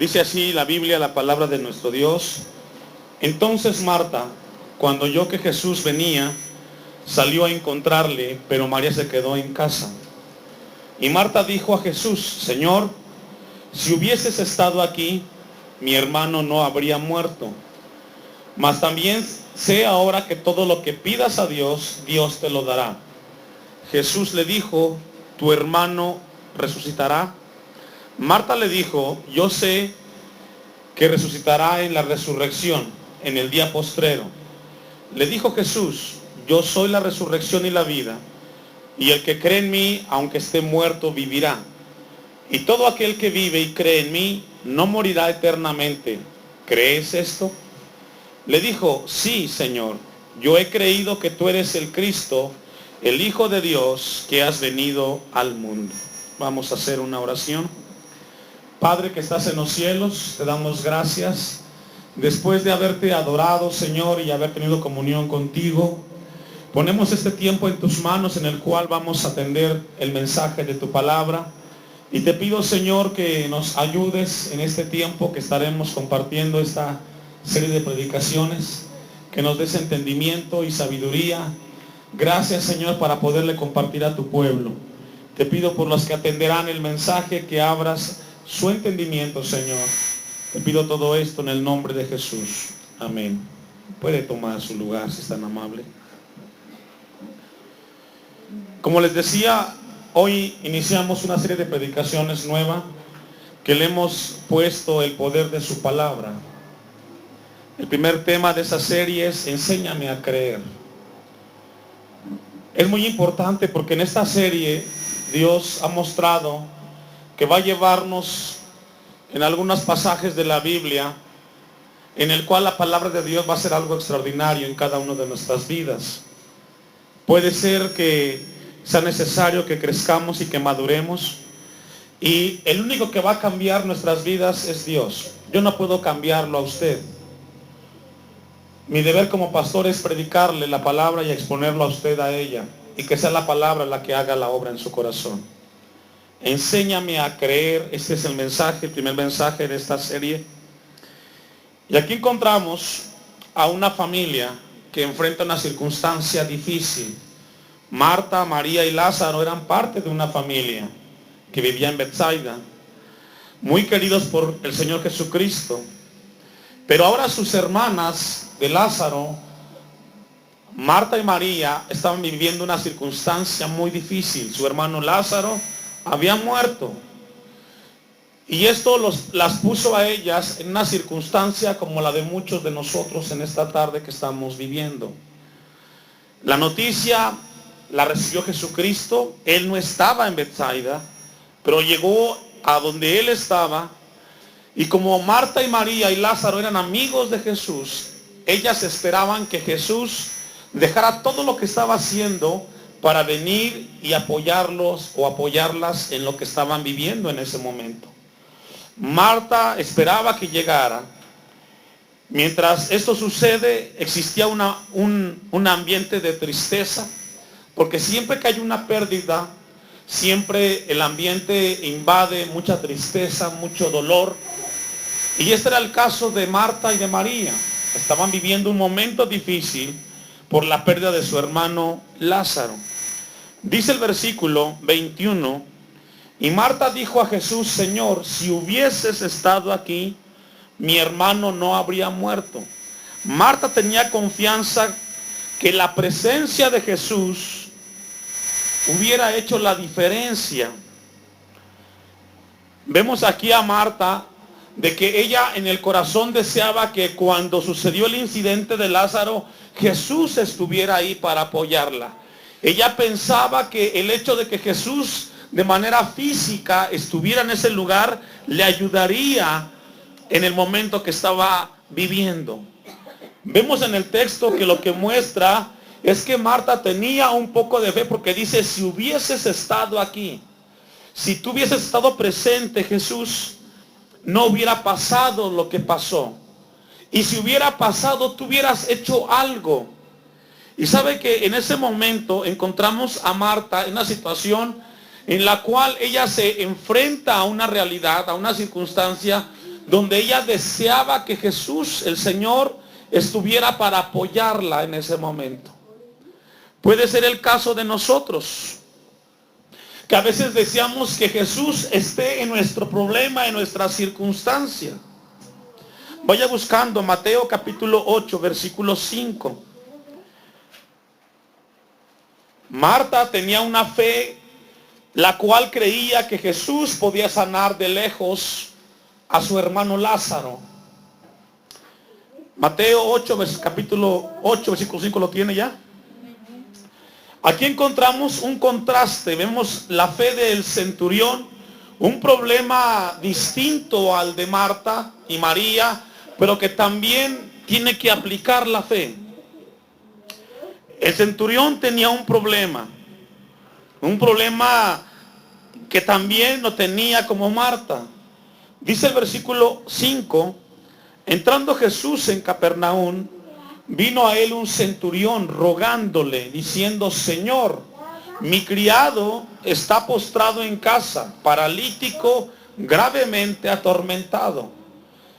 Dice así la Biblia, la palabra de nuestro Dios. Entonces Marta, cuando oyó que Jesús venía, salió a encontrarle, pero María se quedó en casa. Y Marta dijo a Jesús: Señor, si hubieses estado aquí, mi hermano no habría muerto. Mas también sé ahora que todo lo que pidas a Dios, Dios te lo dará. Jesús le dijo: tu hermano resucitará. Marta le dijo: yo sé que resucitará en la resurrección, en el día postrero. Le dijo Jesús: yo soy la resurrección y la vida, y el que cree en mí, aunque esté muerto, vivirá. Y todo aquel que vive y cree en mí, no morirá eternamente. ¿Crees esto? Le dijo: sí, Señor, yo he creído que tú eres el Cristo, el Hijo de Dios, que has venido al mundo. Vamos a hacer una oración. Padre que estás en los cielos, te damos gracias. Después de haberte adorado, Señor, y haber tenido comunión contigo, ponemos este tiempo en tus manos en el cual vamos a atender el mensaje de tu palabra. Y te pido, Señor, que nos ayudes en este tiempo que estaremos compartiendo esta serie de predicaciones, que nos des entendimiento y sabiduría. Gracias, Señor, para poderle compartir a tu pueblo. Te pido por los que atenderán el mensaje, que abras su entendimiento, Señor. Te pido todo esto en el nombre de Jesús. Amén. Puede tomar su lugar si es tan amable. Como les decía, hoy iniciamos una serie de predicaciones nueva que le hemos puesto el poder de su palabra. El primer tema de esa serie es Enséñame a creer. Es muy importante porque en esta serie Dios ha mostrado que va a llevarnos en algunos pasajes de la Biblia en el cual la palabra de Dios va a ser algo extraordinario en cada una de nuestras vidas. Puede ser que sea necesario que crezcamos y que maduremos, y el único que va a cambiar nuestras vidas es Dios. Yo no puedo cambiarlo a usted. Mi deber como pastor es predicarle la palabra y exponerlo a usted a ella, y que sea la palabra la que haga la obra en su corazón. Enséñame a creer. Este es el mensaje, el primer mensaje de esta serie. Y aquí encontramos a una familia que enfrenta una circunstancia difícil. Marta, María y Lázaro eran parte de una familia que vivía en Betsaida, muy queridos por el Señor Jesucristo. Pero ahora sus hermanas de Lázaro, Marta y María, estaban viviendo una circunstancia muy difícil. Su hermano Lázaro había muerto, y esto las puso a ellas en una circunstancia como la de muchos de nosotros en esta tarde que estamos viviendo. La noticia la recibió Jesucristo. Él no estaba en Betsaida, pero llegó a donde él estaba, y como Marta y María y Lázaro eran amigos de Jesús, ellas esperaban que Jesús dejara todo lo que estaba haciendo para venir y apoyarlos o apoyarlas en lo que estaban viviendo en ese momento. Marta esperaba que llegara. Mientras esto sucede, existía un ambiente de tristeza, porque siempre que hay una pérdida, siempre el ambiente invade mucha tristeza, mucho dolor. Y este era el caso de Marta y de María. Estaban viviendo un momento difícil por la pérdida de su hermano Lázaro. Dice el versículo 21, y Marta dijo a Jesús: Señor, si hubieses estado aquí, mi hermano no habría muerto. Marta tenía confianza que la presencia de Jesús hubiera hecho la diferencia. Vemos aquí a Marta de que ella en el corazón deseaba que cuando sucedió el incidente de Lázaro, Jesús estuviera ahí para apoyarla. Ella pensaba que el hecho de que Jesús de manera física estuviera en ese lugar le ayudaría en el momento que estaba viviendo. Vemos en el texto que lo que muestra es que Marta tenía un poco de fe, porque dice: si hubieses estado aquí, si tú hubieses estado presente, Jesús, no hubiera pasado lo que pasó. Y si hubiera pasado, tú hubieras hecho algo. Y sabe que en ese momento encontramos a Marta en una situación en la cual ella se enfrenta a una realidad, a una circunstancia donde ella deseaba que Jesús, el Señor, estuviera para apoyarla en ese momento. Puede ser el caso de nosotros, que a veces deseamos que Jesús esté en nuestro problema, en nuestra circunstancia. Vaya buscando Mateo capítulo 8, versículo 5. Marta tenía una fe la cual creía que Jesús podía sanar de lejos a su hermano Lázaro. Mateo 8, capítulo 8, versículo 5, ¿lo tiene ya? Aquí encontramos un contraste. Vemos la fe del centurión, un problema distinto al de Marta y María, pero que también tiene que aplicar la fe. El centurión tenía un problema que también lo tenía como Marta. Dice el versículo 5, entrando Jesús en Capernaum, vino a él un centurión rogándole, diciendo, Señor, mi criado está postrado en casa, paralítico, gravemente atormentado.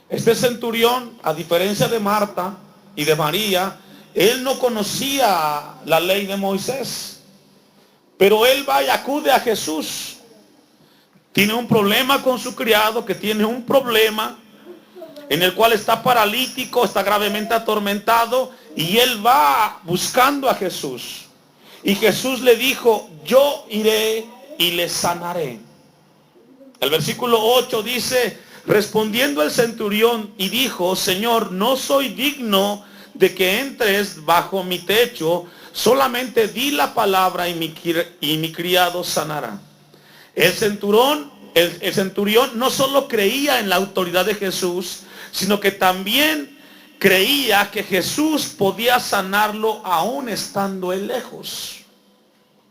Este centurión, a diferencia de Marta y de María, él no conocía la ley de Moisés, pero él va y acude a Jesús. Tiene un problema con su criado, que tiene un problema en el cual está paralítico, está gravemente atormentado, y él va buscando a Jesús. Y Jesús le dijo, yo iré y le sanaré. El versículo 8 dice, respondiendo el centurión y dijo, Señor, no soy digno de que entres bajo mi techo, solamente di la palabra y mi criado sanará. El centurión no solo creía en la autoridad de Jesús, sino que también creía que Jesús podía sanarlo aún estando él lejos.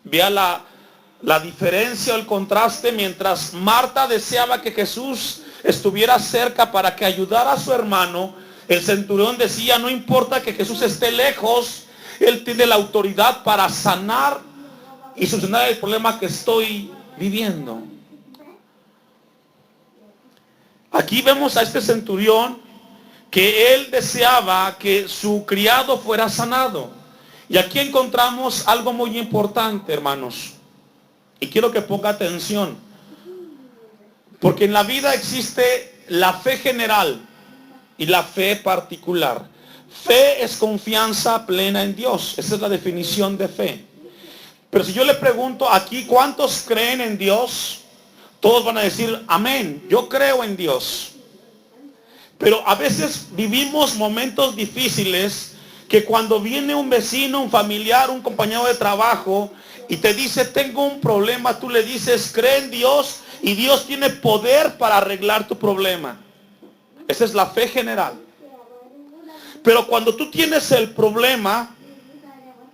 Vea la diferencia o el contraste. Mientras Marta deseaba que Jesús estuviera cerca para que ayudara a su hermano, el centurión decía, no importa que Jesús esté lejos, él tiene la autoridad para sanar y solucionar el problema que estoy viviendo. Aquí vemos a este centurión que él deseaba que su criado fuera sanado. Y aquí encontramos algo muy importante, hermanos. Y quiero que ponga atención. Porque en la vida existe la fe general y la fe particular. Fe es confianza plena en Dios. Esa es la definición de fe. Pero si yo le pregunto aquí, ¿cuántos creen en Dios? Todos van a decir, amén, yo creo en Dios. Pero a veces vivimos momentos difíciles que cuando viene un vecino, un familiar, un compañero de trabajo y te dice, tengo un problema, tú le dices, cree en Dios y Dios tiene poder para arreglar tu problema. Esa es la fe general. Pero cuando tú tienes el problema,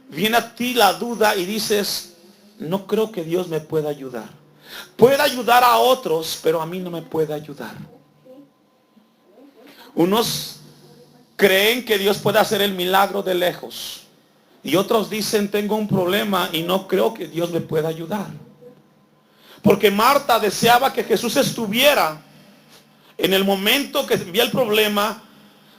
viene a ti la duda y dices, no creo que Dios me pueda ayudar. Puede ayudar a otros, pero a mí no me puede ayudar. Unos creen que Dios puede hacer el milagro de lejos. Y otros dicen, tengo un problema y no creo que Dios me pueda ayudar. Porque Marta deseaba que Jesús estuviera en el momento que había el problema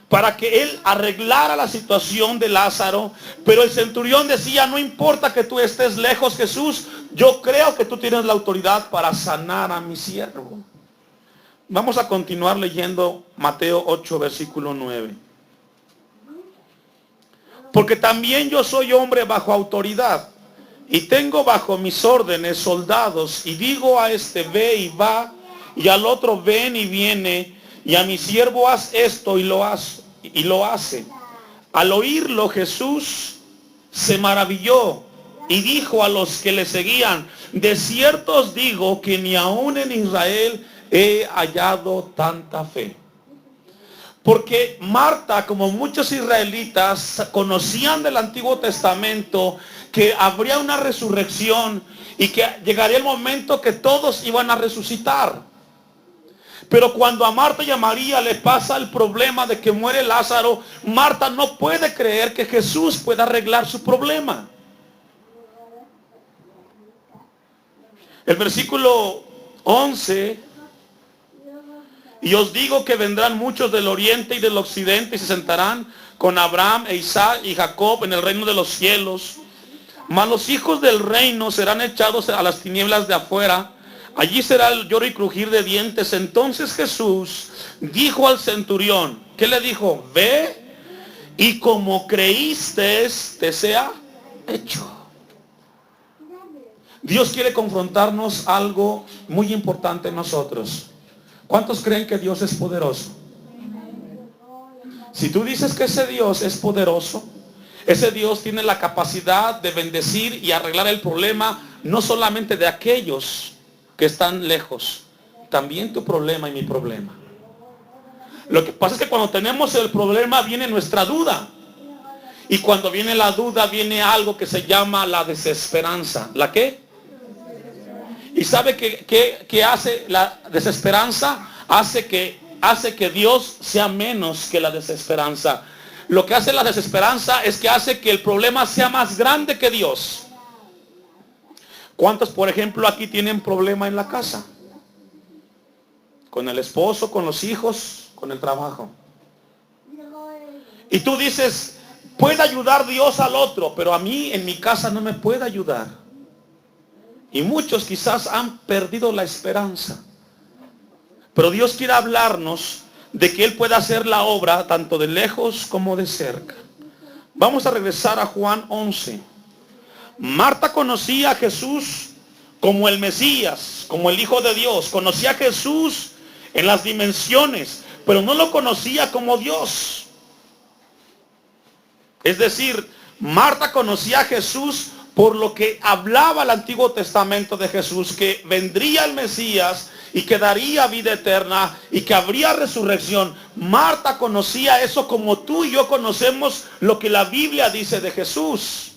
para que él arreglara la situación de Lázaro. Pero el centurión decía, no importa que tú estés lejos, Jesús, yo creo que tú tienes la autoridad para sanar a mi siervo. Vamos a continuar leyendo Mateo 8, versículo 9. Porque también yo soy hombre bajo autoridad, y tengo bajo mis órdenes soldados, y digo a este, ve y va, y al otro, ven y viene, y a mi siervo haz esto y lo hace. Al oírlo Jesús se maravilló y dijo a los que le seguían, de cierto os digo que ni aún en Israel he hallado tanta fe. Porque Marta, como muchos israelitas, conocían del Antiguo Testamento que habría una resurrección y que llegaría el momento que todos iban a resucitar. Pero cuando a Marta y a María le pasa el problema de que muere Lázaro, Marta no puede creer que Jesús pueda arreglar su problema. El versículo 11 Y os digo que vendrán muchos del oriente y del occidente y se sentarán con Abraham e Isaac y Jacob en el reino de los cielos. Mas los hijos del reino serán echados a las tinieblas de afuera. Allí será el lloro y crujir de dientes. Entonces Jesús dijo al centurión, ¿qué le dijo? Ve y como creíste te sea hecho. Dios quiere confrontarnos algo muy importante en nosotros. ¿Cuántos creen que Dios es poderoso? Si tú dices que ese Dios es poderoso, ese Dios tiene la capacidad de bendecir y arreglar el problema, no solamente de aquellos que están lejos, también tu problema y mi problema. Lo que pasa es que cuando tenemos el problema viene nuestra duda. Y cuando viene la duda viene algo que se llama la desesperanza. ¿La qué? ¿Y sabe qué hace la desesperanza? Hace que Dios sea menos que la desesperanza. Lo que hace la desesperanza es que hace que el problema sea más grande que Dios. ¿Cuántos, por ejemplo, aquí tienen problema en la casa? Con el esposo, con los hijos, con el trabajo. Y tú dices, puede ayudar Dios al otro, pero a mí en mi casa no me puede ayudar. Y muchos quizás han perdido la esperanza. Pero Dios quiere hablarnos de que Él puede hacer la obra tanto de lejos como de cerca. Vamos a regresar a Juan 11. Marta conocía a Jesús como el Mesías, como el Hijo de Dios. Conocía a Jesús en las dimensiones, pero no lo conocía como Dios. Es decir, Marta conocía a Jesús por lo que hablaba el Antiguo Testamento de Jesús, que vendría el Mesías y que daría vida eterna y que habría resurrección. Marta conocía eso como tú y yo conocemos lo que la Biblia dice de Jesús.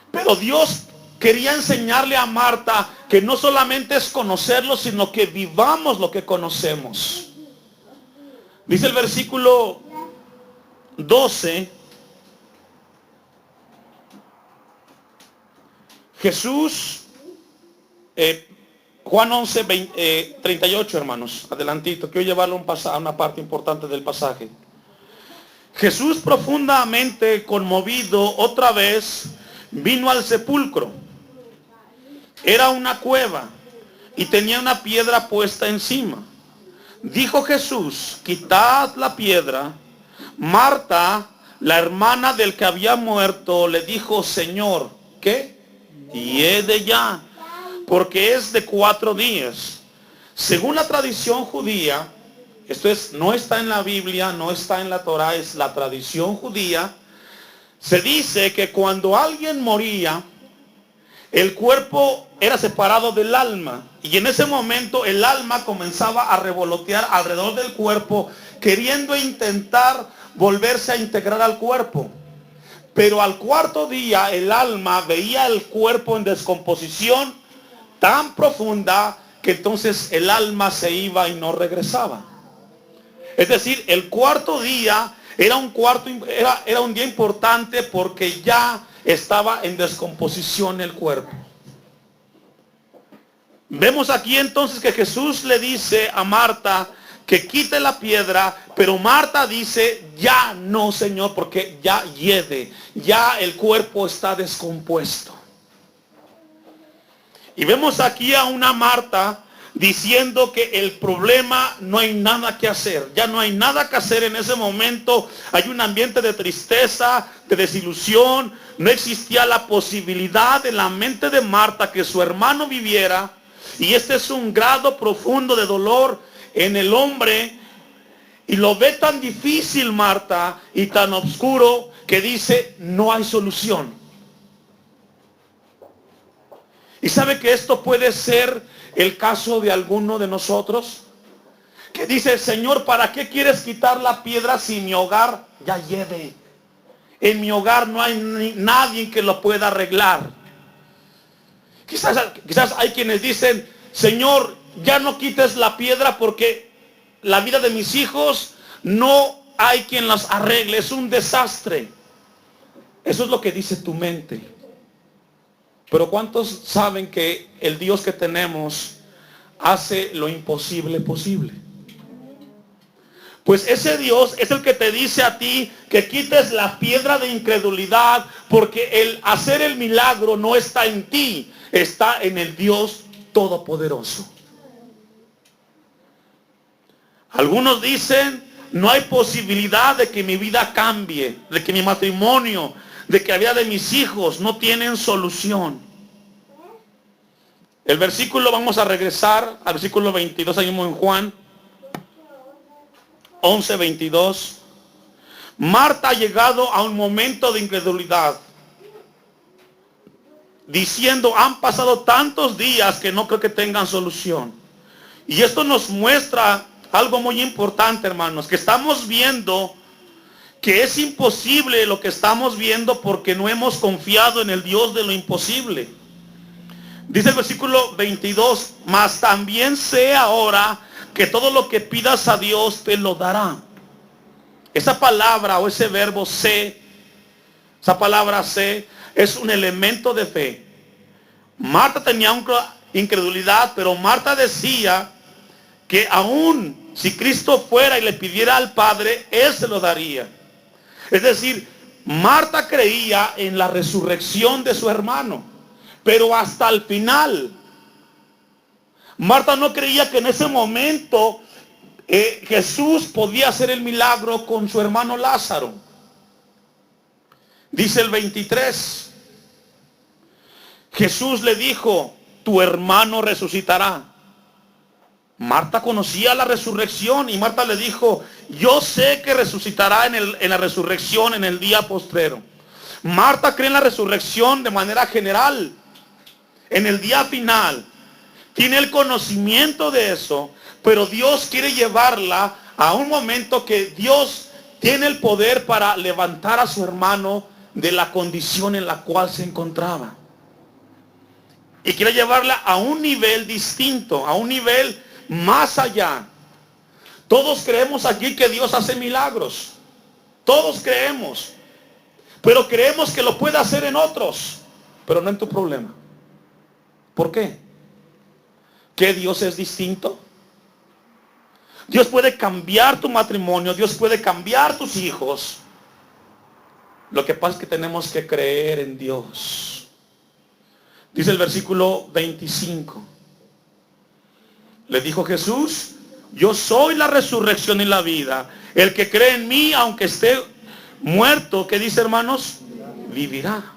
Pero Dios quería enseñarle a Marta que no solamente es conocerlo, sino que vivamos lo que conocemos. Dice el versículo 12. Jesús, Juan 11, 38, hermanos, adelantito, quiero llevarlo a una parte importante del pasaje. Jesús, profundamente conmovido, otra vez vino al sepulcro. Era una cueva y tenía una piedra puesta encima. Dijo Jesús, quitad la piedra. Marta, la hermana del que había muerto, le dijo, Señor, ¿qué? Hiede ya, porque es de 4 días. Según la tradición judía, no está en la Biblia, no está en la Torá, es la tradición judía. Se dice que cuando alguien moría, el cuerpo era separado del alma. Y en ese momento el alma comenzaba a revolotear alrededor del cuerpo, queriendo intentar volverse a integrar al cuerpo. Pero al 4.º día el alma veía el cuerpo en descomposición tan profunda que entonces el alma se iba y no regresaba. Es decir, el 4.º día era un día importante porque ya estaba en descomposición el cuerpo. Vemos aquí entonces que Jesús le dice a Marta que quite la piedra, pero Marta dice, ya no, Señor, porque ya hiede, ya el cuerpo está descompuesto. Y vemos aquí a una Marta diciendo que el problema no hay nada que hacer, ya no hay nada que hacer en ese momento. Hay un ambiente de tristeza, de desilusión. No existía la posibilidad en la mente de Marta que su hermano viviera, y este es un grado profundo de dolor en el hombre, y lo ve tan difícil Marta y tan oscuro que dice, no hay solución. Y sabe que esto puede ser el caso de alguno de nosotros, que dice, Señor, ¿para qué quieres quitar la piedra si mi hogar ya hiede? En mi hogar no hay nadie que lo pueda arreglar. Quizás hay quienes dicen, Señor, ya no quites la piedra porque la vida de mis hijos no hay quien las arregle, es un desastre. Eso es lo que dice tu mente. Pero ¿cuántos saben que el Dios que tenemos hace lo imposible posible. Pues ese Dios es el que te dice a ti que quites la piedra de incredulidad, porque el hacer el milagro no está en ti, está en el Dios Todopoderoso. Algunos dicen, no hay posibilidad de que mi vida cambie, de que mi matrimonio, de que la vida de mis hijos no tienen solución. El versículo, vamos a regresar al versículo 22, ahí mismo en Juan 11:22. Marta ha llegado a un momento de incredulidad, diciendo, han pasado tantos días que no creo que tengan solución. Y esto nos muestra algo muy importante, hermanos, que estamos viendo que es imposible lo que estamos viendo porque no hemos confiado en el Dios de lo imposible. Dice el versículo 22, mas también sé ahora que todo lo que pidas a Dios te lo dará. Esa palabra o ese verbo sé, esa palabra sé, es un elemento de fe. Marta tenía una incredulidad, pero Marta decía que aún si Cristo fuera y le pidiera al Padre, Él se lo daría. Es decir, Marta creía en la resurrección de su hermano, pero hasta el final. Marta no creía que en ese momento Jesús podía hacer el milagro con su hermano Lázaro. Dice el 23, Jesús le dijo, tu hermano resucitará. Marta conocía la resurrección y Marta le dijo, yo sé que resucitará en la resurrección en el día postrero. Marta cree en la resurrección de manera general, en el día final. Tiene el conocimiento de eso, pero Dios quiere llevarla a un momento que Dios tiene el poder para levantar a su hermano de la condición en la cual se encontraba. Y quiere llevarla a un nivel distinto, a un nivel más allá. Todos creemos aquí que Dios hace milagros. Todos creemos. Pero creemos que lo puede hacer en otros, pero no en tu problema. ¿Por qué? ¿Que Dios es distinto? Dios puede cambiar tu matrimonio, Dios puede cambiar tus hijos. Lo que pasa es que tenemos que creer en Dios. Dice el versículo 25. Le dijo Jesús, yo soy la resurrección y la vida. El que cree en mí, aunque esté muerto, ¿qué dice, hermanos? Vivirá.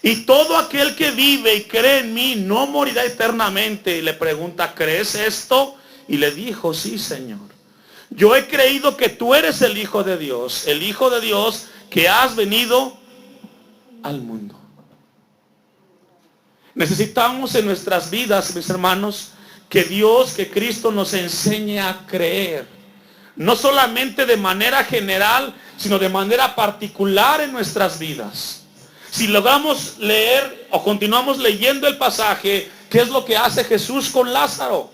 Y todo aquel que vive y cree en mí no morirá eternamente. Y le pregunta, ¿crees esto? Y le dijo, sí, Señor. Yo he creído que tú eres el Hijo de Dios, el Hijo de Dios que has venido al mundo. Necesitamos en nuestras vidas, mis hermanos, que Dios, que Cristo nos enseñe a creer. No solamente de manera general, sino de manera particular en nuestras vidas. Si logramos leer o continuamos leyendo el pasaje, ¿qué es lo que hace Jesús con Lázaro?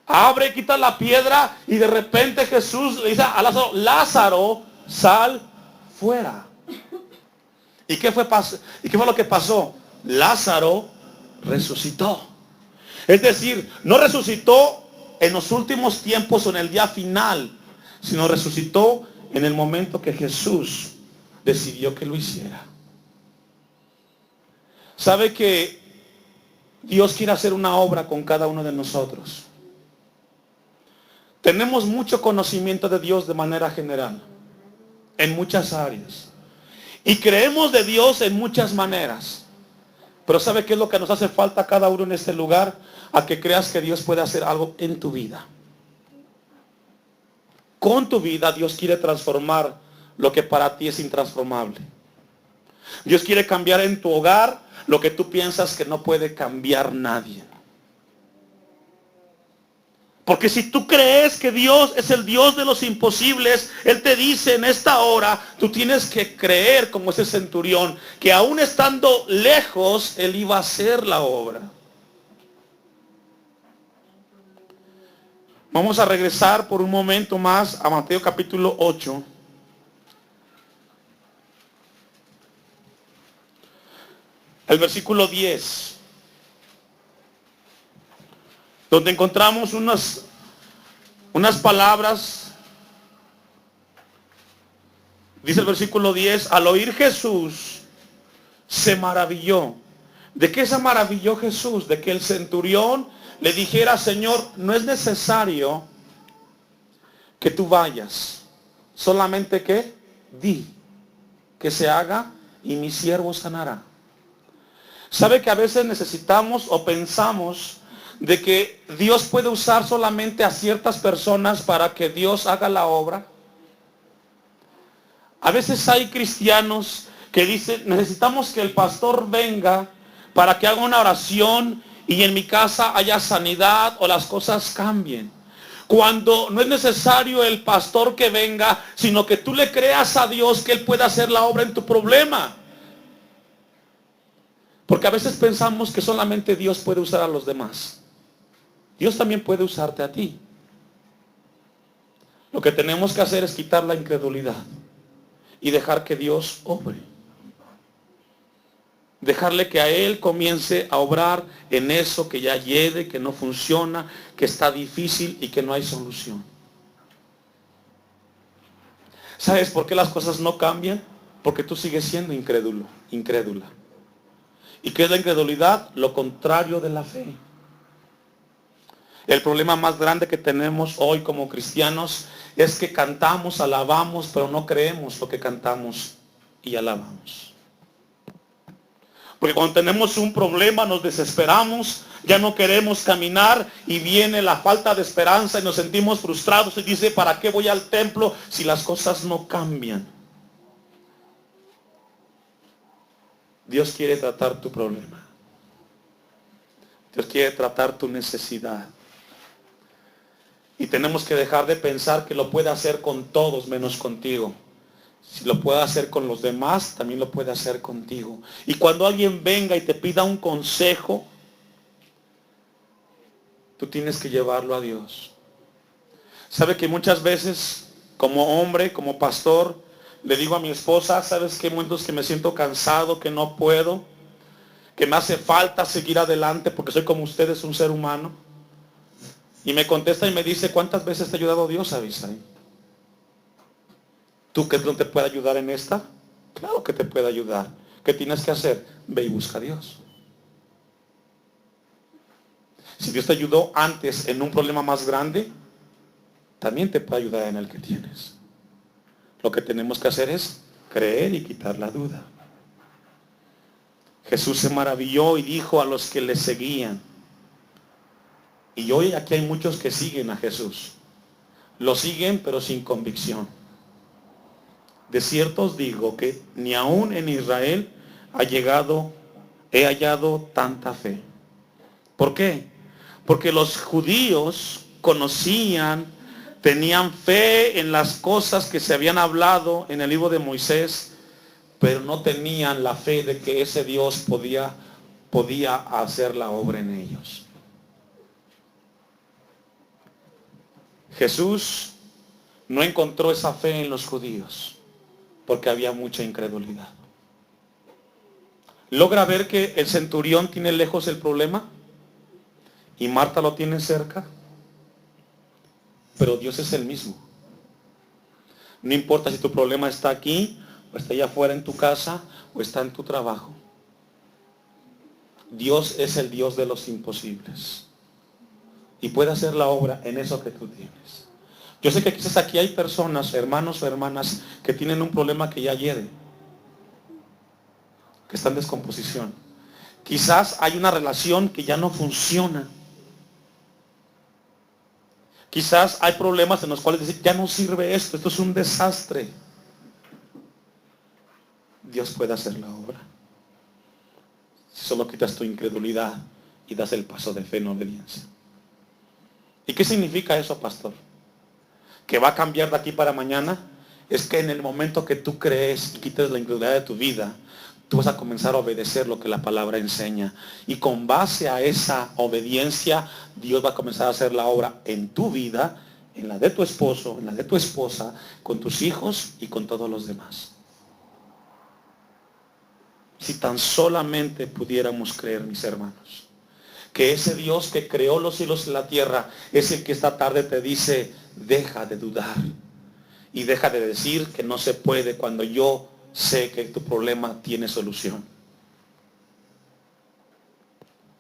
Abre, quita la piedra y de repente Jesús le dice a Lázaro, Lázaro, sal fuera. ¿Y qué fue lo que pasó? Lázaro resucitó. Es decir, no resucitó en los últimos tiempos o en el día final, sino resucitó en el momento que Jesús decidió que lo hiciera. ¿Sabe que Dios quiere hacer una obra con cada uno de nosotros? Tenemos mucho conocimiento de Dios de manera general, en muchas áreas. Y creemos de Dios en muchas maneras. Pero ¿sabe qué es lo que nos hace falta a cada uno en este lugar? A que creas que Dios puede hacer algo en tu vida. Con tu vida Dios quiere transformar lo que para ti es intransformable. Dios quiere cambiar en tu hogar lo que tú piensas que no puede cambiar nadie. Porque si tú crees que Dios es el Dios de los imposibles, Él te dice en esta hora, tú tienes que creer como ese centurión, que aún estando lejos, Él iba a hacer la obra. Vamos a regresar por un momento más a Mateo capítulo 8. El versículo 10. donde encontramos unas palabras. Dice el versículo 10, al oír Jesús, se maravilló. ¿De qué se maravilló Jesús? De que el centurión le dijera, Señor, no es necesario que tú vayas, solamente que di, que se haga y mi siervo sanará. ¿Sabe que a veces necesitamos o pensamos de que Dios puede usar solamente a ciertas personas para que Dios haga la obra? A veces hay cristianos que dicen, necesitamos que el pastor venga para que haga una oración y en mi casa haya sanidad o las cosas cambien. Cuando no es necesario el pastor que venga, sino que tú le creas a Dios que Él pueda hacer la obra en tu problema. Porque a veces pensamos que solamente Dios puede usar a los demás. Dios también puede usarte a ti. Lo que tenemos que hacer es quitar la incredulidad y dejar que Dios obre. Dejarle que a Él comience a obrar en eso que ya hiede, que no funciona, que está difícil y que no hay solución. ¿Sabes por qué las cosas no cambian? Porque tú sigues siendo incrédulo, incrédula. ¿Y qué es la incredulidad? Lo contrario de la fe. El problema más grande que tenemos hoy como cristianos es que cantamos, alabamos, pero no creemos lo que cantamos y alabamos. Porque cuando tenemos un problema nos desesperamos, ya no queremos caminar y viene la falta de esperanza y nos sentimos frustrados y dice, ¿para qué voy al templo si las cosas no cambian? Dios quiere tratar tu problema. Dios quiere tratar tu necesidad. Y tenemos que dejar de pensar que lo puede hacer con todos menos contigo. Si lo puede hacer con los demás, también lo puede hacer contigo. Y cuando alguien venga y te pida un consejo, tú tienes que llevarlo a Dios. ¿Sabe que muchas veces, como hombre, como pastor, le digo a mi esposa, ¿sabes qué? Momentos que me siento cansado, que no puedo, que me hace falta seguir adelante porque soy como ustedes, un ser humano. Y me contesta y me dice, ¿cuántas veces te ha ayudado Dios, Abisaí? ¿Tú que no te puede ayudar en esta? Claro que te puede ayudar. ¿Qué tienes que hacer? Ve y busca a Dios. Si Dios te ayudó antes en un problema más grande, también te puede ayudar en el que tienes. Lo que tenemos que hacer es creer y quitar la duda. Jesús se maravilló y dijo a los que le seguían. Y hoy aquí hay muchos que siguen a Jesús. Lo siguen pero sin convicción. De cierto os digo que ni aún en Israel he hallado tanta fe. ¿Por qué? Porque los judíos conocían, tenían fe en las cosas que se habían hablado en el libro de Moisés, pero no tenían la fe de que ese Dios podía hacer la obra en ellos. Jesús no encontró esa fe en los judíos porque había mucha incredulidad. ¿Logra ver que el centurión tiene lejos el problema y Marta lo tiene cerca? Pero Dios es el mismo. No importa si tu problema está aquí o está allá afuera en tu casa o está en tu trabajo. Dios es el Dios de los imposibles y puede hacer la obra en eso que tú tienes. Yo sé que quizás aquí hay personas, hermanos o hermanas, que tienen un problema que ya hiede, que está en descomposición. Quizás hay una relación que ya no funciona. Quizás hay problemas en los cuales decir, ya no sirve esto es un desastre. Dios puede hacer la obra. Si solo quitas tu incredulidad y das el paso de fe en obediencia. ¿Y qué significa eso, pastor? ¿Que va a cambiar de aquí para mañana? Es que en el momento que tú crees y quites la incredulidad de tu vida, tú vas a comenzar a obedecer lo que la palabra enseña. Y con base a esa obediencia, Dios va a comenzar a hacer la obra en tu vida, en la de tu esposo, en la de tu esposa, con tus hijos y con todos los demás. Si tan solamente pudiéramos creer, mis hermanos, que ese Dios que creó los cielos y la tierra es el que esta tarde te dice, deja de dudar y deja de decir que no se puede cuando yo sé que tu problema tiene solución.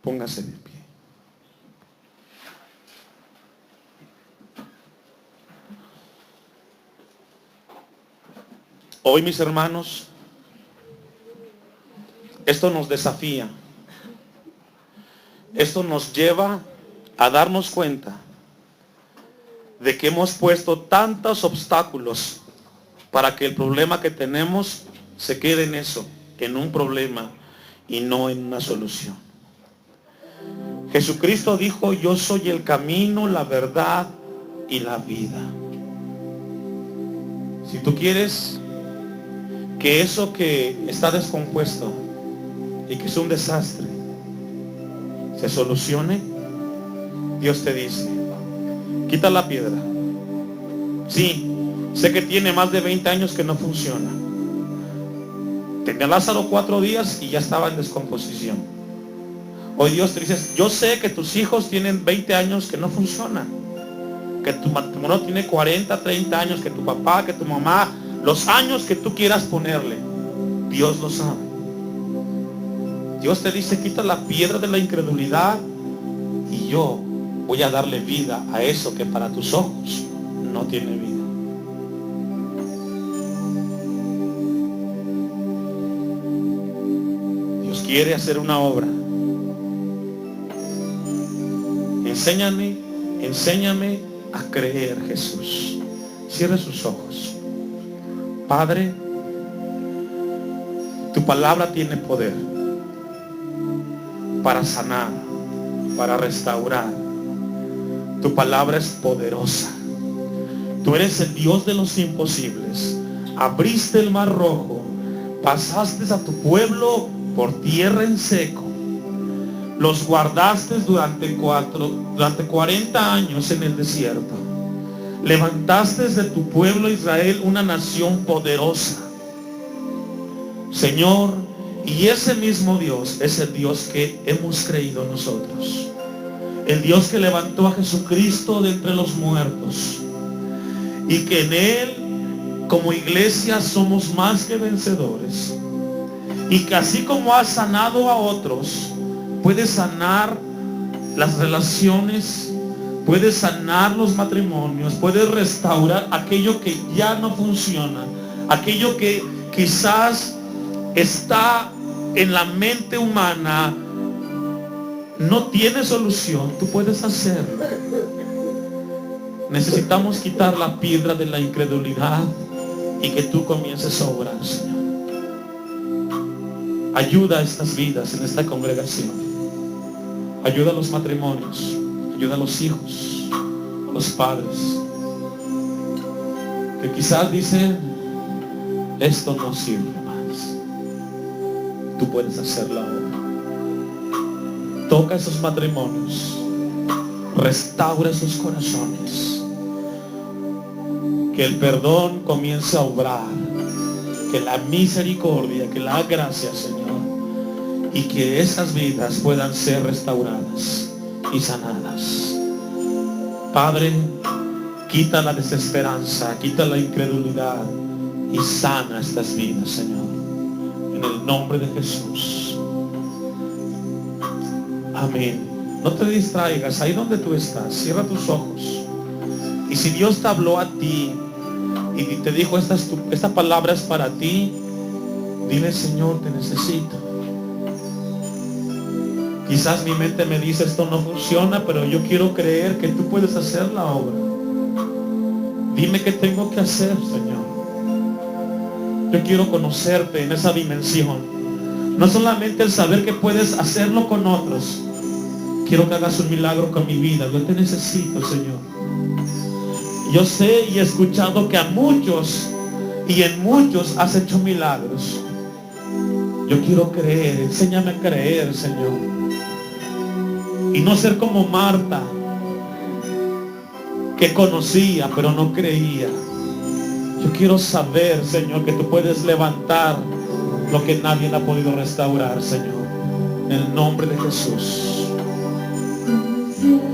Póngase de pie. Hoy, mis hermanos, esto nos desafía. Esto nos lleva a darnos cuenta de que hemos puesto tantos obstáculos para que el problema que tenemos se quede en eso, en un problema y no en una solución. Jesucristo dijo, yo soy el camino, la verdad y la vida. Si tú quieres que eso que está descompuesto y que es un desastre se solucione, Dios te dice, quita la piedra. Sí, sé que tiene más de 20 años que no funciona. Tenía Lázaro 4 días y ya estaba en descomposición. Hoy Dios te dice, yo sé que tus hijos tienen 20 años que no funcionan, que tu matrimonio tiene 40, 30 años, que tu papá, que tu mamá, los años que tú quieras ponerle, Dios lo sabe. Dios te dice, quita la piedra de la incredulidad y yo voy a darle vida a eso que para tus ojos no tiene vida. Dios quiere hacer una obra. Enséñame a creer, Jesús. Cierre sus ojos. Padre, tu palabra tiene poder para sanar, para restaurar. Tu palabra es poderosa. Tú eres el Dios de los imposibles. Abriste el mar rojo, pasaste a tu pueblo por tierra en seco. Los guardaste durante 40 años en el desierto. Levantaste de tu pueblo Israel una nación poderosa. Señor, y ese mismo Dios es el Dios que hemos creído nosotros. El Dios que levantó a Jesucristo de entre los muertos. Y que en Él, como iglesia, somos más que vencedores. Y que así como has sanado a otros, puedes sanar las relaciones, puedes sanar los matrimonios, puedes restaurar aquello que ya no funciona, aquello que quizás está en la mente humana, no tiene solución. Tú puedes hacerlo. Necesitamos quitar la piedra de la incredulidad y que tú comiences a obrar, Señor. Ayuda a estas vidas en esta congregación. Ayuda a los matrimonios, ayuda a los hijos, a los padres, que quizás dicen, esto no sirve más. Tú puedes hacer la obra. Toca esos matrimonios, restaura esos corazones, que el perdón comience a obrar, que la misericordia, que la gracia, Señor, y que esas vidas puedan ser restauradas y sanadas. Padre, quita la desesperanza, quita la incredulidad y sana estas vidas, Señor, en el nombre de Jesús. Amén. No te distraigas, ahí donde tú estás, cierra tus ojos. Y si Dios te habló a ti y te dijo, esta palabra es para ti, dile, Señor, te necesito. Quizás mi mente me dice, esto no funciona, pero yo quiero creer que tú puedes hacer la obra. Dime qué tengo que hacer, Señor. Yo quiero conocerte en esa dimensión. No solamente el saber que puedes hacerlo con otros. Quiero que hagas un milagro con mi vida. Yo te necesito, Señor. Yo sé y he escuchado que a muchos y en muchos has hecho milagros. Yo quiero creer. Enséñame a creer, Señor. Y no ser como Marta, que conocía pero no creía. Yo quiero saber, Señor, que tú puedes levantar lo que nadie ha podido restaurar, Señor. En el nombre de Jesús. Amén.